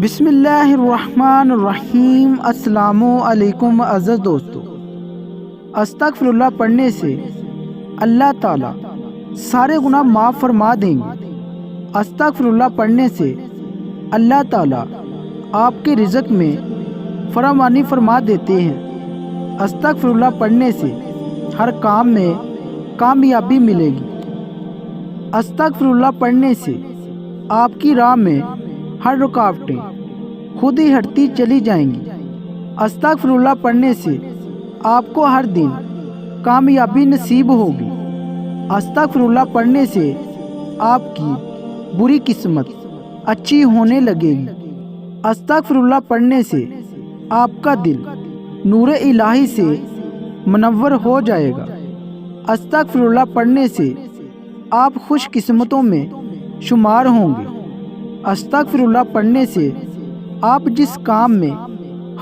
بسم اللہ الرحمن الرحیم۔ السلام علیکم عزیز دوستو، استغفر اللہ پڑھنے سے اللہ تعالیٰ سارے گناہ معاف فرما دیں گے۔ استغفر اللہ پڑھنے سے اللہ تعالیٰ آپ کے رزق میں فراوانی فرما دیتے ہیں۔ استغفر اللہ پڑھنے سے ہر کام میں کامیابی ملے گی۔ استغفر اللہ پڑھنے سے آپ کی راہ میں ہر رکاوٹیں خود ہی ہٹتی چلی جائیں گی۔ استغفر اللہ پڑھنے سے آپ کو ہر دن کامیابی نصیب ہوگی۔ استغفر اللہ پڑھنے سے آپ کی بری قسمت اچھی ہونے لگے گی۔ استغفر اللہ پڑھنے سے آپ کا دل نور الہی سے منور ہو جائے گا۔ استغفر اللہ پڑھنے سے آپ خوش قسمتوں میں شمار ہوں گے۔ استغفر اللہ پڑھنے سے آپ جس کام میں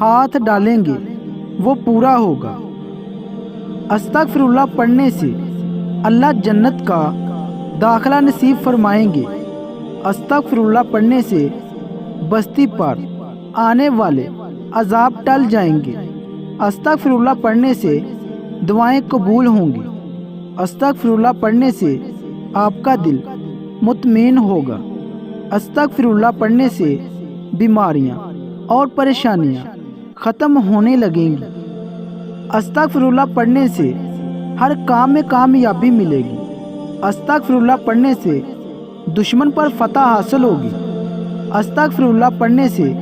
ہاتھ ڈالیں گے وہ پورا ہوگا۔ استغفر اللہ پڑھنے سے اللہ جنت کا داخلہ نصیب فرمائیں گے۔ استغفر اللہ پڑھنے سے بستی پر آنے والے عذاب ٹل جائیں گے۔ استغفر اللہ پڑھنے سے دعائیں قبول ہوں گی۔ استغفر اللہ پڑھنے سے آپ کا دل مطمئن ہوگا۔ استغفر اللہ پڑھنے سے بیماریاں اور پریشانیاں ختم ہونے لگیں گی۔ استغفر اللہ پڑھنے سے ہر کام میں کامیابی ملے گی۔ استغفر اللہ پڑھنے سے دشمن پر فتح حاصل ہوگی۔ استغفر اللہ پڑھنے سے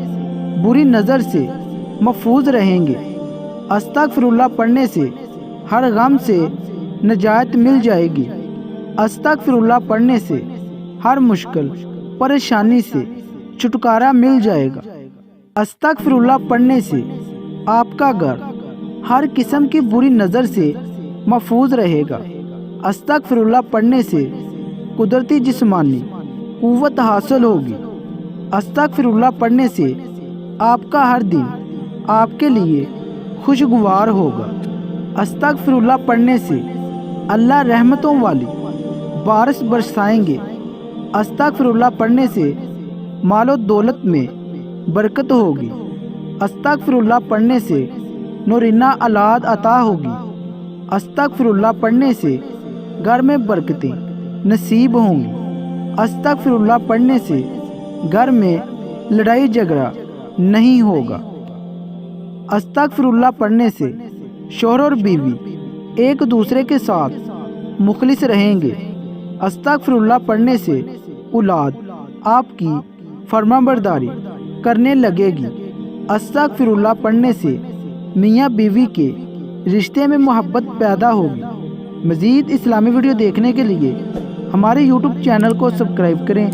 بری نظر سے محفوظ رہیں گے۔ استغفر اللہ پڑھنے سے ہر غم سے نجات مل جائے گی۔ استغفر اللہ پڑھنے سے ہر مشکل پریشانی سے چھٹکارا مل جائے گا۔ استغفر اللہ پڑھنے سے آپ کا گھر ہر قسم کی بری نظر سے محفوظ رہے گا۔ استغفر اللہ پڑھنے سے قدرتی جسمانی قوت حاصل ہوگی۔ استغفر اللہ پڑھنے سے آپ کا ہر دن آپ کے لیے خوشگوار ہوگا۔ استغفر اللہ پڑھنے سے اللہ رحمتوں والی بارش برسائیں گے۔ استغفر اللہ پڑھنے سے مال و دولت میں برکت ہوگی۔ استغفر اللہ پڑھنے سے نورینہ اولاد عطا ہوگی۔ استغفر اللہ پڑھنے سے گھر میں برکتیں نصیب ہوں گی۔ استغفر اللہ پڑھنے سے گھر میں لڑائی جھگڑا نہیں ہوگا۔ استغفر اللہ پڑھنے سے شوہر اور بیوی ایک دوسرے کے ساتھ مخلص رہیں گے۔ استغفر اللہ پڑھنے سے اولاد آپ کی فرمانبرداری کرنے لگے گی۔ استغفر اللہ پڑھنے سے میاں بیوی کے رشتے میں محبت پیدا ہوگی۔ مزید اسلامی ویڈیو دیکھنے کے لیے ہمارے یوٹیوب چینل کو سبسکرائب کریں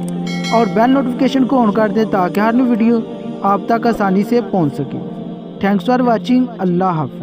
اور بیل نوٹیفیکیشن کو آن کر دیں تاکہ ہر نئی ویڈیو آپ تک آسانی سے پہنچ سکے۔ Thanks for watching. اللہ حافظ۔